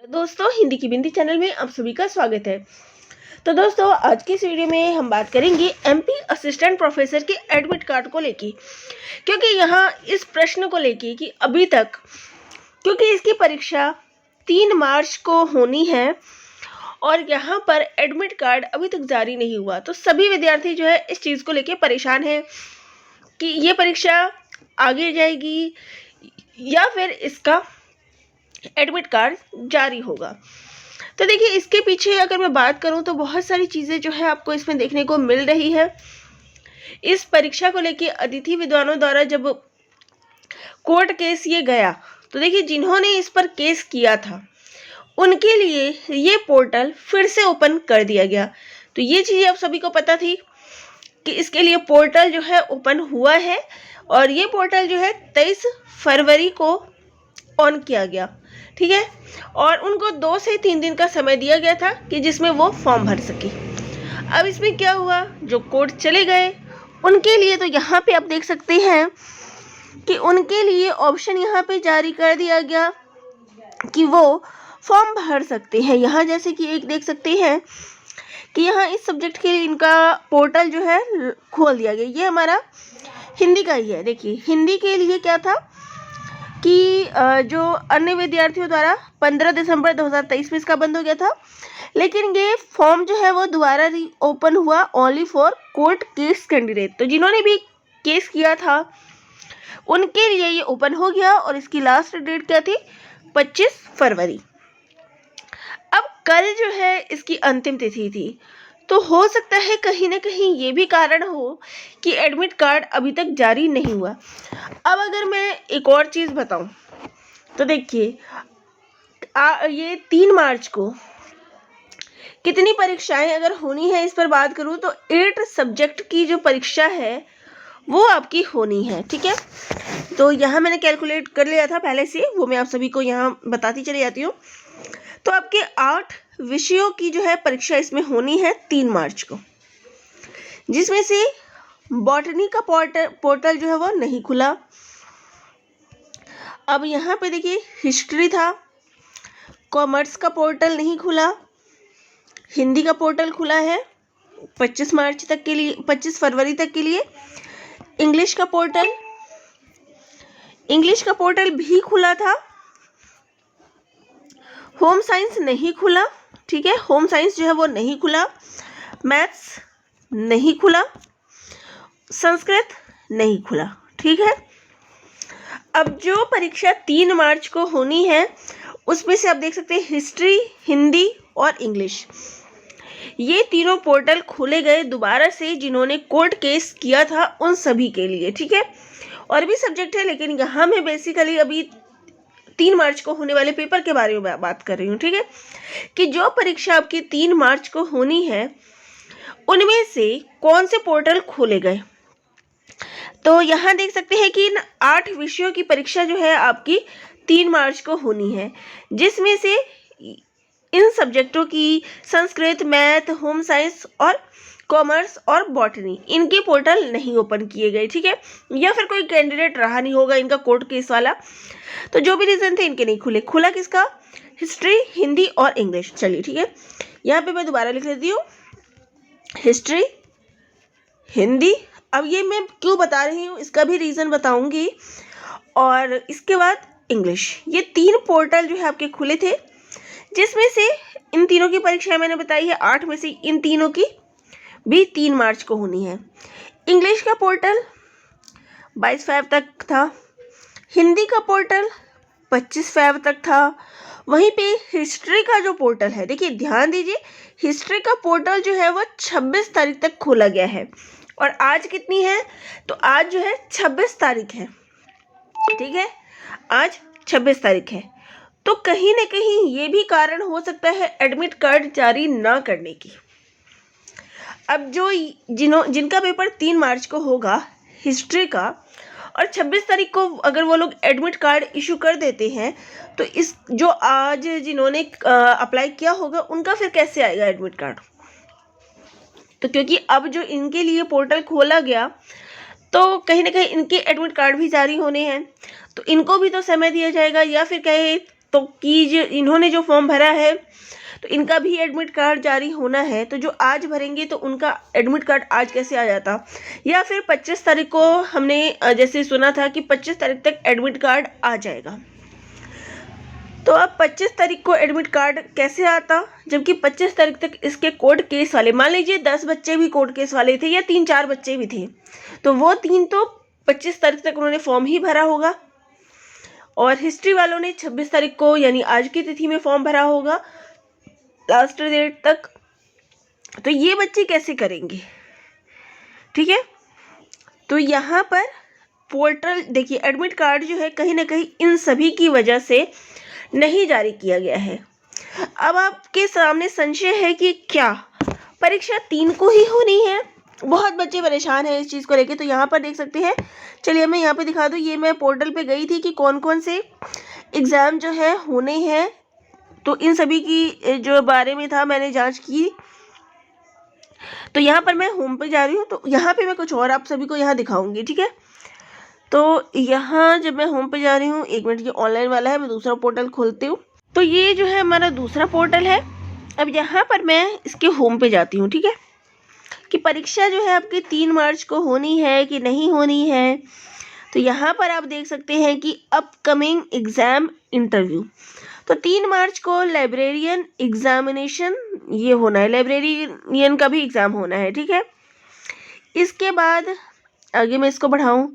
दोस्तों, हिंदी की बिंदी चैनल में आप सभी का स्वागत है। तो दोस्तों, आज की इस वीडियो में हम बात करेंगे एमपी असिस्टेंट प्रोफेसर के एडमिट कार्ड को लेके, क्योंकि यहाँ इस प्रश्न को लेके कि अभी तक, क्योंकि इसकी परीक्षा 3 मार्च को होनी है और यहाँ पर एडमिट कार्ड अभी तक जारी नहीं हुआ, तो सभी विद्यार्थी जो है इस चीज़ को लेके परेशान हैं कि ये परीक्षा आगे जाएगी या फिर इसका एडमिट कार्ड जारी होगा। तो देखिए, इसके पीछे अगर मैं बात करूं तो बहुत सारी चीज़ें जो है आपको इसमें देखने को मिल रही है। इस परीक्षा को लेके अतिथि विद्वानों द्वारा जब कोर्ट केस ये गया, तो देखिए जिन्होंने इस पर केस किया था उनके लिए ये पोर्टल फिर से ओपन कर दिया गया। तो ये चीज़ें आप सभी को पता थी कि इसके लिए पोर्टल जो है ओपन हुआ है और ये पोर्टल जो है 23 फरवरी को ऑन किया गया, ठीक है। और उनको 2 से 3 दिन का समय दिया गया था कि जिसमें वो फॉर्म भर सके। अब इसमें क्या हुआ, जो कोर्ट चले गए उनके लिए तो यहाँ पे आप देख सकते हैं कि उनके लिए ऑप्शन यहाँ पे जारी कर दिया गया कि वो फॉर्म भर सकते हैं। यहाँ जैसे कि एक देख सकते हैं कि यहाँ इस सब्जेक्ट के लिए इनका पोर्टल जो है खोल दिया गया। ये हमारा हिंदी का ही है। देखिए, हिंदी के लिए क्या था कि जो अन्य विद्यार्थियों द्वारा 15 दिसंबर 2023 में इसका बंद हो गया था, लेकिन ये फॉर्म जो है वो दोबारा री ओपन हुआ only for court case candidate. तो जिन्होंने भी केस किया था उनके लिए ये ओपन हो गया और इसकी लास्ट डेट क्या थी, 25 फरवरी। अब कल जो है इसकी अंतिम तिथि थी, तो हो सकता है कहीं ना कहीं ये भी कारण हो कि एडमिट कार्ड अभी तक जारी नहीं हुआ। अब अगर मैं एक और चीज़ बताऊं तो देखिए, ये 3 मार्च को कितनी परीक्षाएं अगर होनी है इस पर बात करूं तो 8 सब्जेक्ट की जो परीक्षा है वो आपकी होनी है, ठीक है। तो यहाँ मैंने कैलकुलेट कर लिया था पहले से, वो मैं आप सभी को यहाँ बताती चली जाती हूँ। तो आपके 8 विषयों की जो है परीक्षा इसमें होनी है 3 मार्च को, जिसमें से बॉटनी का पोर्टल जो है वो नहीं खुला। अब यहाँ पे देखिए, हिस्ट्री था, कॉमर्स का पोर्टल नहीं खुला, हिंदी का पोर्टल खुला है 25 मार्च तक के लिए, 25 फरवरी तक के लिए। इंग्लिश का पोर्टल भी खुला था। होम साइंस नहीं खुला, ठीक है, होम साइंस जो है वो नहीं खुला। मैथ्स नहीं खुला, संस्कृत नहीं खुला, ठीक है। अब जो परीक्षा 3 मार्च को होनी है उसमें से आप देख सकते हैं हिस्ट्री, हिंदी और इंग्लिश, ये तीनों पोर्टल खोले गए दोबारा से जिन्होंने कोर्ट केस किया था उन सभी के लिए, ठीक है। और भी सब्जेक्ट है, लेकिन यहाँ मैं बेसिकली अभी 3 मार्च को होने वाले पेपर के बारे में बात कर रही हूँ, ठीक है, कि जो परीक्षा आपकी 3 मार्च को होनी है उनमें से कौन से पोर्टल खोले गए। तो यहाँ देख सकते हैं कि इन 8 विषयों की परीक्षा जो है आपकी 3 मार्च को होनी है, जिसमें से इन सब्जेक्टों की संस्कृत, मैथ, होम साइंस और कॉमर्स और बॉटनी, इनके पोर्टल नहीं ओपन किए गए, ठीक है। या फिर कोई कैंडिडेट रहा नहीं होगा इनका कोर्ट केस वाला, तो जो भी रीज़न थे इनके नहीं खुले। खुला किसका, हिस्ट्री, हिंदी और इंग्लिश। चलिए, ठीक है, यहाँ पे मैं दोबारा लिख लेती हूँ, हिस्ट्री, हिंदी। अब ये मैं क्यों बता रही हूँ इसका भी रीज़न बताऊँगी। और इसके बाद इंग्लिश। ये 3 पोर्टल जो है आपके खुले थे, जिसमें से इन तीनों की परीक्षा मैंने बताई है 8 में से इन तीनों की भी 3 मार्च को होनी है। इंग्लिश का पोर्टल 22 फरवरी तक था, हिंदी का पोर्टल 25 फरवरी तक था। वहीं पे हिस्ट्री का जो पोर्टल है, देखिए ध्यान दीजिए, हिस्ट्री का पोर्टल जो है वो 26 तारीख तक खोला गया है और आज कितनी है, तो आज जो है 26 तारीख है, ठीक है, आज 26 तारीख है। तो कहीं ना कहीं ये भी कारण हो सकता है एडमिट कार्ड जारी ना करने की। अब जो जिनका पेपर 3 मार्च को होगा हिस्ट्री का, और 26 तारीख को अगर वो लोग एडमिट कार्ड इशू कर देते हैं, तो इस जो आज जिन्होंने अप्लाई किया होगा उनका फिर कैसे आएगा एडमिट कार्ड। तो क्योंकि अब जो इनके लिए पोर्टल खोला गया, तो कहीं ना कहीं इनके एडमिट कार्ड भी जारी होने हैं, तो इनको भी तो समय दिया जाएगा, या फिर कहे तो की जो इन्होंने जो फॉर्म भरा है तो इनका भी एडमिट कार्ड जारी होना है, तो जो आज भरेंगे तो उनका एडमिट कार्ड आज कैसे आ जाता, या फिर 25 तारीख को हमने जैसे सुना था कि 25 तारीख तक एडमिट कार्ड आ जाएगा। तो अब 25 तारीख को एडमिट कार्ड कैसे आता, जबकि 25 तारीख तक इसके कोर्ट केस वाले, मान लीजिए 10 बच्चे भी कोर्ट केस वाले थे या 3-4 बच्चे भी थे, तो वो 3 तो 25 तारीख तक उन्होंने फॉर्म ही भरा होगा, और हिस्ट्री वालों ने 26 तारीख को यानी आज की तिथि में फॉर्म भरा होगा लास्ट डेट तक। तो ये बच्चे कैसे करेंगे, ठीक है। तो यहाँ पर पोर्टल देखिए, एडमिट कार्ड जो है कहीं ना कहीं इन सभी की वजह से नहीं जारी किया गया है। अब आपके सामने संशय है कि क्या परीक्षा 3 को ही होनी है, बहुत बच्चे परेशान हैं इस चीज़ को लेके। तो यहाँ पर देख सकते हैं, चलिए मैं यहाँ पे दिखा दूँ, ये मैं पोर्टल पे गई थी कि कौन कौन से एग्ज़ाम जो है होने हैं, तो इन सभी की जो बारे में था मैंने जांच की। तो यहाँ पर मैं होम पे जा रही हूँ, तो यहाँ पे मैं कुछ और आप सभी को यहाँ दिखाऊंगी, ठीक है। तो यहाँ जब मैं होम पे जा रही हूँ, 1 मिनट, ये ऑनलाइन वाला है, मैं दूसरा पोर्टल खोलती हूँ। तो ये जो है हमारा दूसरा पोर्टल है। अब यहाँ पर मैं इसके होम पे जाती हूँ, ठीक है, कि परीक्षा जो है आपकी 3 मार्च को होनी है कि नहीं होनी है। तो यहाँ पर आप देख सकते हैं कि अपकमिंग एग्ज़ाम इंटरव्यू, तो 3 मार्च को लाइब्रेरियन एग्जामिनेशन ये होना है, लाइब्रेरियन का भी एग्ज़ाम होना है, ठीक है। इसके बाद आगे मैं इसको बढ़ाऊँ,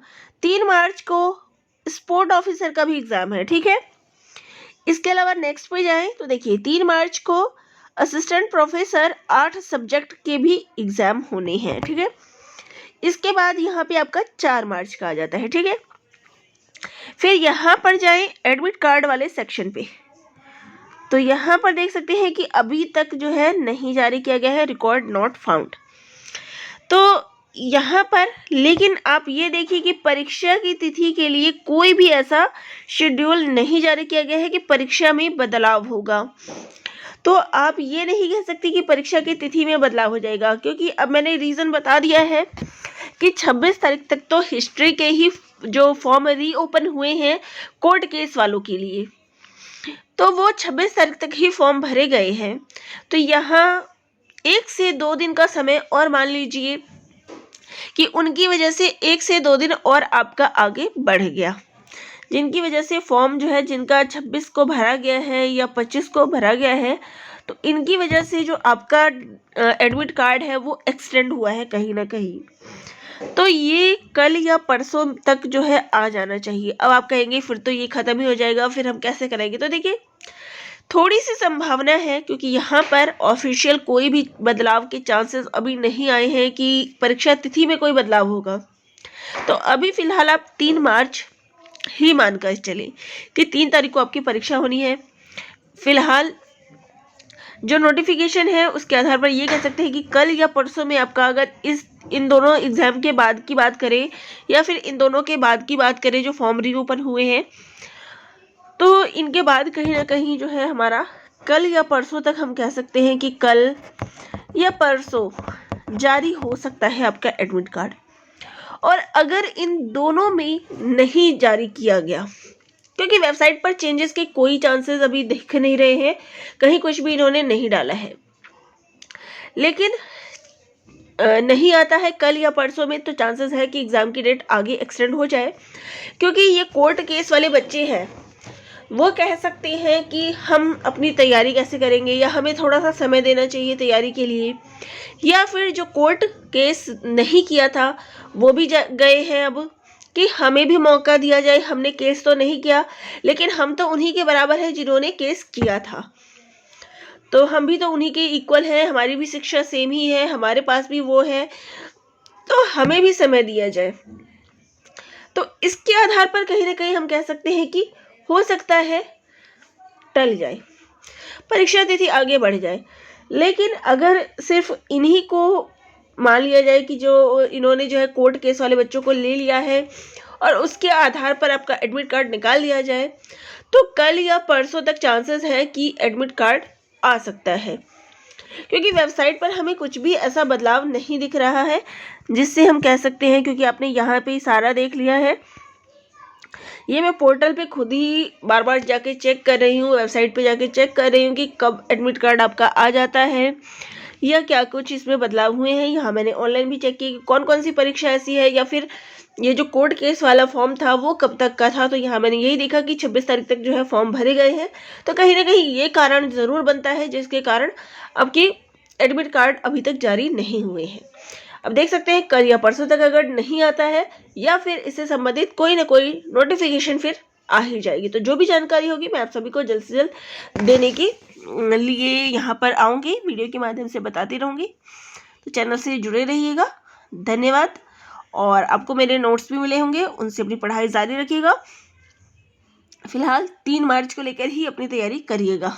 3 मार्च को स्पोर्ट ऑफिसर का भी एग्ज़ाम है, ठीक है। इसके अलावा नेक्स्ट पे जाएं तो देखिए 3 मार्च को असिस्टेंट प्रोफेसर 8 सब्जेक्ट के भी एग्ज़ाम होने हैं, ठीक है। इसके बाद यहाँ पे आपका 4 मार्च का आ जाता है, ठीक है। फिर यहाँ पर जाएं एडमिट कार्ड वाले सेक्शन पे, तो यहाँ पर देख सकते हैं कि अभी तक जो है नहीं जारी किया गया है, रिकॉर्ड नॉट फाउंड। तो यहाँ पर लेकिन आप ये देखिए कि परीक्षा की तिथि के लिए कोई भी ऐसा शेड्यूल नहीं जारी किया गया है कि परीक्षा में बदलाव होगा। तो आप ये नहीं कह सकते कि परीक्षा की तिथि में बदलाव हो जाएगा, क्योंकि अब मैंने रीज़न बता दिया है कि 26 तारीख तक तो हिस्ट्री के ही जो फॉर्म रीओपन हुए हैं कोर्ट केस वालों के लिए, तो वो 26 तारीख तक ही फॉर्म भरे गए हैं। तो यहाँ 1 से 2 दिन का समय और मान लीजिए कि उनकी वजह से 1 से 2 दिन और आपका आगे बढ़ गया, जिनकी वजह से फॉर्म जो है जिनका 26 को भरा गया है या 25 को भरा गया है, तो इनकी वजह से जो आपका एडमिट कार्ड है वो एक्सटेंड हुआ है कहीं ना कहीं। तो ये कल या परसों तक जो है आ जाना चाहिए। अब आप कहेंगे फिर तो ये ख़त्म ही हो जाएगा, फिर हम कैसे करेंगे। तो देखिए थोड़ी सी संभावना है, क्योंकि यहाँ पर ऑफिशियल कोई भी बदलाव के चांसेस अभी नहीं आए हैं कि परीक्षा तिथि में कोई बदलाव होगा। तो अभी फ़िलहाल आप 3 मार्च ही मानकर चलें कि 3 तारीख को आपकी परीक्षा होनी है। फ़िलहाल जो नोटिफिकेशन है उसके आधार पर ये कह सकते हैं कि कल या परसों में आपका, अगर इन दोनों एग्ज़ाम के बाद की बात करें या फिर इन दोनों के बाद की बात करें जो फॉर्म रीओपन हुए हैं, तो इनके बाद कहीं ना कहीं जो है हमारा कल या परसों तक हम कह सकते हैं कि कल या परसों जारी हो सकता है आपका एडमिट कार्ड। और अगर इन दोनों में नहीं जारी किया गया, क्योंकि वेबसाइट पर चेंजेस के कोई चांसेस अभी दिख नहीं रहे हैं, कहीं कुछ भी इन्होंने नहीं डाला है, लेकिन नहीं आता है कल या परसों में, तो चांसेस है कि एग्ज़ाम की डेट आगे एक्सटेंड हो जाए। क्योंकि ये कोर्ट केस वाले बच्चे हैं, वो कह सकते हैं कि हम अपनी तैयारी कैसे करेंगे, या हमें थोड़ा सा समय देना चाहिए तैयारी के लिए, या फिर जो कोर्ट केस नहीं किया था वो भी गए हैं अब कि हमें भी मौका दिया जाए, हमने केस तो नहीं किया लेकिन हम तो उन्हीं के बराबर है जिन्होंने केस किया था, तो हम भी तो उन्हीं के इक्वल हैं, हमारी भी शिक्षा सेम ही है, हमारे पास भी वो है, तो हमें भी समय दिया जाए। तो इसके आधार पर कहीं ना कहीं हम कह सकते हैं कि हो सकता है टल जाए, परीक्षा तिथि आगे बढ़ जाए। लेकिन अगर सिर्फ इन्हीं को मान लिया जाए कि जो इन्होंने जो है कोर्ट केस वाले बच्चों को ले लिया है और उसके आधार पर आपका एडमिट कार्ड निकाल लिया जाए, तो कल या परसों तक चांसेस है कि एडमिट कार्ड आ सकता है। क्योंकि वेबसाइट पर हमें कुछ भी ऐसा बदलाव नहीं दिख रहा है जिससे हम कह सकते हैं, क्योंकि आपने यहाँ पे सारा देख लिया है ये मैं पोर्टल पे खुद ही बार बार जाके चेक कर रही हूँ, वेबसाइट पे जाके चेक कर रही हूँ कि कब एडमिट कार्ड आपका आ जाता है या क्या कुछ इसमें बदलाव हुए हैं। यहाँ मैंने ऑनलाइन भी चेक किया कि कौन कौन सी परीक्षा ऐसी है, या फिर ये जो कोर्ट केस वाला फॉर्म था वो कब तक का था। तो यहाँ मैंने यही देखा कि 26 तारीख तक जो है फॉर्म भरे गए हैं। तो कहीं ना कहीं ये कारण ज़रूर बनता है जिसके कारण आपकी एडमिट कार्ड अभी तक जारी नहीं हुए हैं। अब देख सकते हैं कल या परसों तक अगर नहीं आता है या फिर इससे संबंधित कोई ना कोई नोटिफिकेशन फिर आ ही जाएगी। तो जो भी जानकारी होगी मैं आप सभी को जल्द से जल्द देने के लिए यहाँ पर आऊँगी, वीडियो के माध्यम से बताती रहूँगी। तो चैनल से जुड़े रहिएगा। धन्यवाद। और आपको मेरे नोट्स भी मिले होंगे, उनसे अपनी पढ़ाई जारी रखिएगा। फिलहाल 3 मार्च को लेकर ही अपनी तैयारी करिएगा।